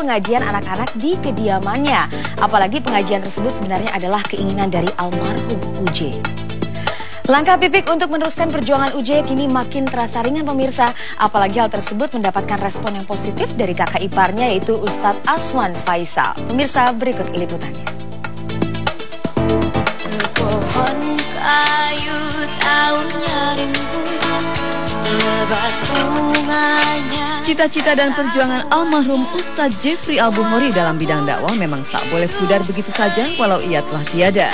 pengajian anak-anak di kediamannya. Apalagi pengajian tersebut sebenarnya adalah keinginan dari almarhum UJ. Langkah Pipik untuk meneruskan perjuangan UJ kini makin terasa ringan pemirsa. Apalagi hal tersebut mendapatkan respon yang positif dari kakak iparnya yaitu Ustadz Aswan Faisal. Pemirsa, berikut liputannya. Sepohon kayu daunnya rimbun, lebat bunganya. Cita-cita dan perjuangan almarhum Ustadz Jeffrey Al-Bukhari dalam bidang dakwah memang tak boleh pudar begitu saja walau ia telah tiada.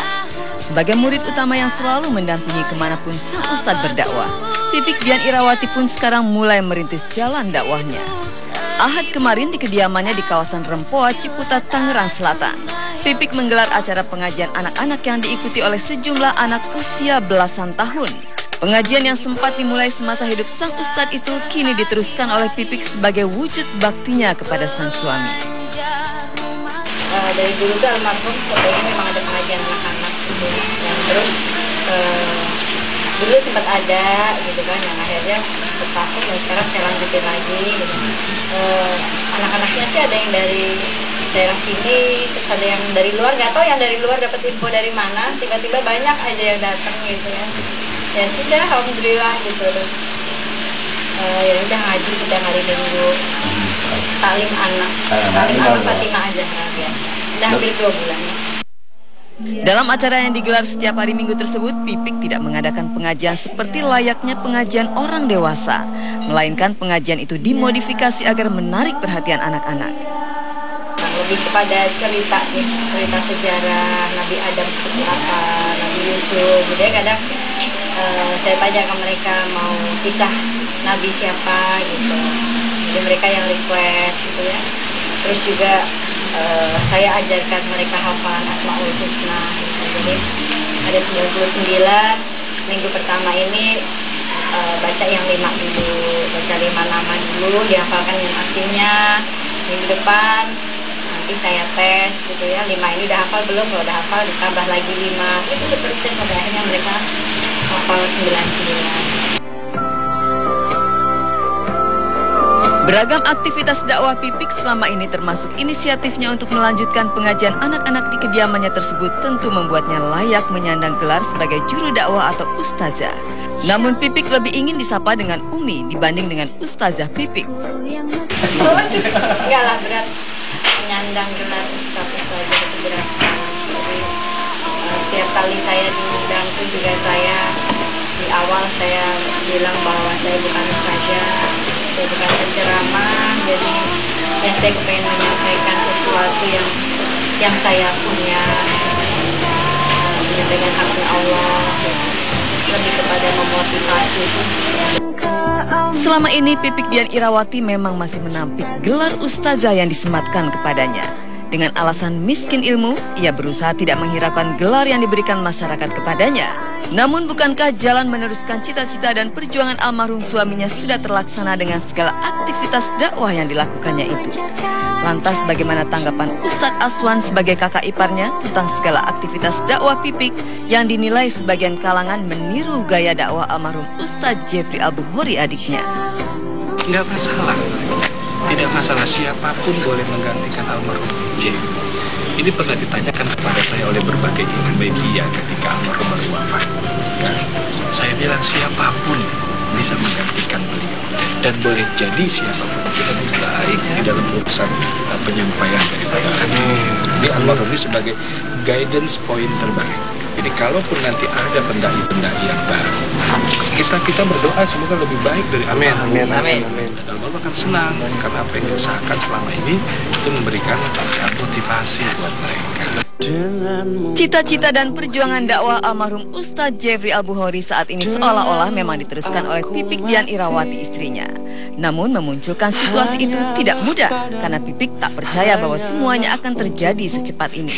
Sebagai murid utama yang selalu mendampingi kemanapun sang Ustadz berdakwah, Pipik Dian Irawati pun sekarang mulai merintis jalan dakwahnya. Ahad kemarin di kediamannya di kawasan Rempoa, Ciputat, Tangerang Selatan, Pipik menggelar acara pengajian anak-anak yang diikuti oleh sejumlah anak usia belasan tahun. Pengajian yang sempat dimulai semasa hidup sang Ustadz itu kini diteruskan oleh Pipik sebagai wujud baktinya kepada sang suami. Dari dulu tuh almarhum katanya memang ada pengajian anak-anak gitu ya. Dan terus dulu sempat ada gitu kan, yang akhirnya bertakut dan sekarang saya lanjutin lagi gitu. Anak-anaknya sih ada yang dari daerah sini, terus ada yang dari luar, nggak tahu yang dari luar dapat info dari mana, tiba-tiba banyak aja yang datang gitu ya. Ya sudah, alhamdulillah gitu. Terus ya udah ngaji sudah hari Minggu. Talim anak Fatimah aja biasa. Udah hampir 2 bulan. Dalam acara yang digelar setiap hari Minggu tersebut, Pipik tidak mengadakan pengajian seperti layaknya pengajian orang dewasa, melainkan pengajian itu dimodifikasi agar menarik perhatian anak-anak. Lebih kepada cerita sih, cerita sejarah Nabi Adam seperti apa, Nabi Yusuf. Jadi kadang saya tanya ke mereka mau kisah Nabi siapa gitu. Jadi mereka yang request gitu ya. Terus juga saya ajarkan mereka hafalan Asmaul Husna gitu. Jadi ada 99, minggu pertama ini baca yang 5 dulu, baca 5 nama dulu, dihafalkan yang artinya. Minggu depan nanti saya tes gitu ya, 5 ini udah hafal belum, kalau udah hafal ditambah lagi 5. Itu seterusnya sampai akhirnya mereka hafal 99. Beragam aktivitas dakwah Pipik selama ini termasuk inisiatifnya untuk melanjutkan pengajian anak-anak di kediamannya tersebut tentu membuatnya layak menyandang gelar sebagai juru dakwah atau ustazah. Namun Pipik lebih ingin disapa dengan Umi dibanding dengan Ustazah Pipik. Enggak lah, berat menyandang gelar ustazah itu berat sekali. Jadi setiap kali saya diundang pun juga saya di awal saya bilang bahwa saya bukan ustazah, saya bukan penceramah, jadi ya saya kepengen menyampaikan sesuatu yang saya punya, menyampaikan haknya Allah, lebih kepada memotivasi. Selama ini Pipik Dian Irawati memang masih menampik gelar ustazah yang disematkan kepadanya. Dengan alasan miskin ilmu, ia berusaha tidak menghiraukan gelar yang diberikan masyarakat kepadanya. Namun bukankah jalan meneruskan cita-cita dan perjuangan almarhum suaminya sudah terlaksana dengan segala aktivitas dakwah yang dilakukannya itu? Lantas bagaimana tanggapan Ustadz Aswan sebagai kakak iparnya tentang segala aktivitas dakwah Pipik yang dinilai sebagian kalangan meniru gaya dakwah almarhum Ustadz Jeffrey Al-Bukhari adiknya? Nggak masalah. Tidak masalah, siapapun boleh menggantikan almarhum UJ. Ini pernah ditanyakan kepada saya oleh berbagai media ketika almarhum baru wafat. Ya, saya bilang siapapun bisa menggantikan beliau. Dan boleh jadi siapapun itu lebih baik di dalam urusan penyampaian saya. Ini almarhum ini sebagai guidance point terbaik. Jadi kalaupun nanti ada pendai-pendai yang baru, kita berdoa semoga lebih baik dari almarhum. Amin. Dan almarhum akan senang karena apa yang diusahakan selama ini itu memberikan motivasi buat mereka. Cita-cita dan perjuangan dakwah almarhum Ustadz Jeffrey Al-Bukhari saat ini seolah-olah memang diteruskan oleh Pipik Dian Irawati istrinya. Namun memunculkan situasi itu tidak mudah karena Pipik tak percaya bahwa semuanya akan terjadi secepat ini.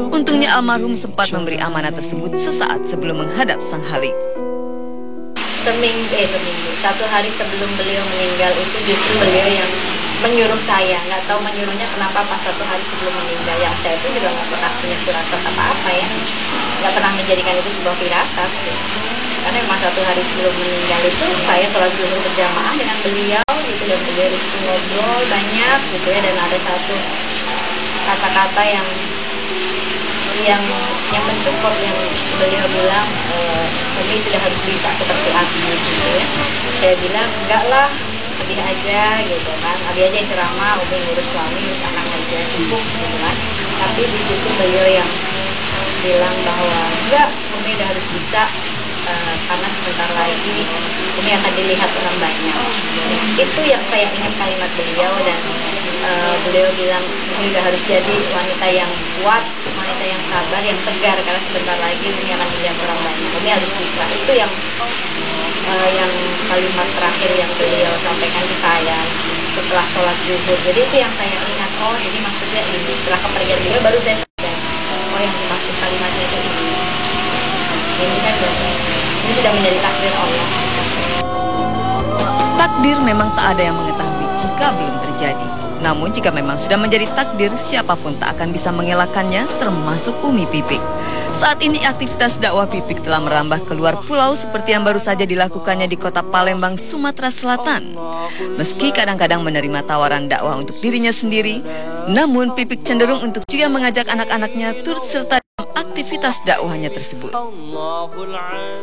Untungnya almarhum sempat memberi amanat tersebut sesaat sebelum menghadap sang Halik. Seminggu, 1 hari sebelum beliau meninggal itu justru beliau yang menyuruh saya, nggak tahu menyuruhnya kenapa pas 1 hari sebelum meninggal. Yang saya itu juga nggak pernah punya firasat apa-apa ya, nggak pernah menjadikan itu sebuah firasat. Karena memang 1 hari sebelum meninggal itu saya sholat zuhur berjamaah dengan beliau gitu, dan beliau disitu ngobrol banyak gitu ya, dan ada satu kata-kata yang mensupport, yang beliau bilang Umi sudah harus bisa seperti Abi gitu ya. Saya bilang enggak lah, Abi aja gitu kan, Abi aja yang ceramah, Umi ngurus suami, ngurus anak aja cukup gitu kan. Tapi di situ beliau yang bilang bahwa enggak, Umi udah harus bisa, karena sebentar lagi Umi akan dilihat orang banyak. Itu yang saya ingat kalimat beliau, dan beliau bilang Umi udah harus jadi wanita yang kuat, wanita yang sabar, yang tegar, karena sebentar lagi Umi akan dilihat orang banyak. Umi harus bisa. Itu yang kalimat terakhir yang beliau sampaikan ke saya setelah sholat zuhur. Jadi itu yang saya ingat, oh jadi maksudnya ini. Setelah kepergian beliau baru saya sadar, oh yang dimaksud kalimatnya itu ini. Ini kan berarti ini sudah menjadi takdir Allah. Takdir memang tak ada yang mengetahui jika belum terjadi. Namun jika memang sudah menjadi takdir, siapapun tak akan bisa mengelakkannya, termasuk Umi Pipik. Saat ini aktivitas dakwah Pipik telah merambah keluar pulau seperti yang baru saja dilakukannya di kota Palembang, Sumatera Selatan. Meski kadang-kadang menerima tawaran dakwah untuk dirinya sendiri, namun Pipik cenderung untuk juga mengajak anak-anaknya turut serta dalam aktivitas dakwahnya tersebut.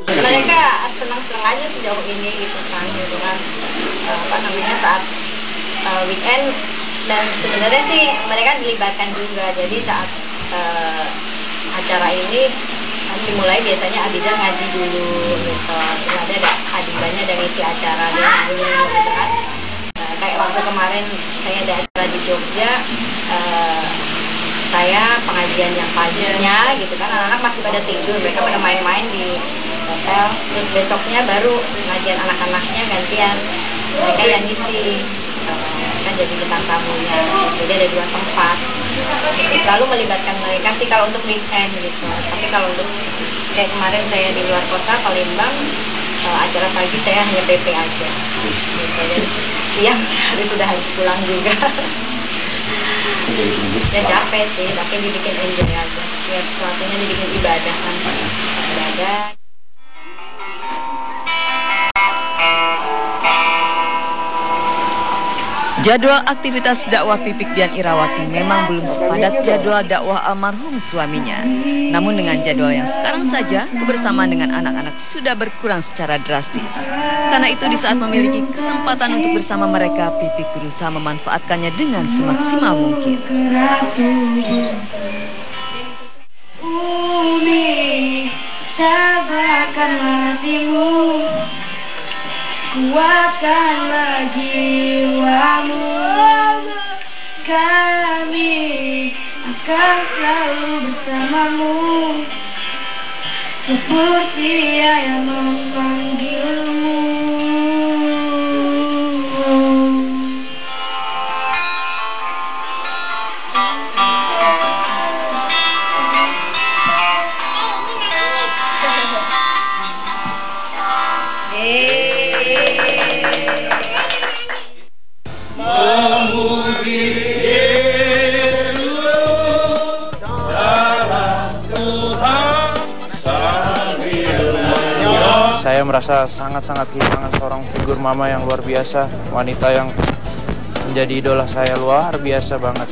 Mereka senang-senang aja sejauh ini gitu kan, saat weekend, dan sebenarnya sih mereka dilibatkan juga. Jadi saat acara ini kan dimulai, biasanya Abizar ngaji dulu gitu, ada adibanya dan isi acara dulu gitu kan. Kayak waktu kemarin saya ada acara di Jogja, saya pengajian yang paginya gitu kan, anak-anak masih pada tidur, mereka pada main-main di hotel. Terus besoknya baru pengajian anak-anaknya gantian, mereka yang ngisi kan, jadi bintang tamunya. Jadi ada 2 tempat. Selalu melibatkan mereka sih kalau untuk weekend gitu. Tapi kalau untuk kayak kemarin saya di luar kota Palembang, acara pagi saya hanya PP aja gitu. Jadi siang saya sudah harus pulang juga. Ya capek sih, tapi dibikin enjoy aja. Ya sesuatunya dibikin ibadah kan. Ibadah. Jadwal aktivitas dakwah Pipik Dian Irawati memang belum sepadat jadwal dakwah almarhum suaminya. Namun dengan jadwal yang sekarang saja, kebersamaan dengan anak-anak sudah berkurang secara drastis. Karena itu di saat memiliki kesempatan untuk bersama mereka, Pipik berusaha memanfaatkannya dengan semaksimal mungkin. Umi, tabahkan hatimu, kuatkanlah jiwamu, kami akan selalu bersamamu, seperti ayah memanggilmu. Saya merasa sangat-sangat kehilangan seorang figur mama yang luar biasa, wanita yang menjadi idola saya, luar biasa banget.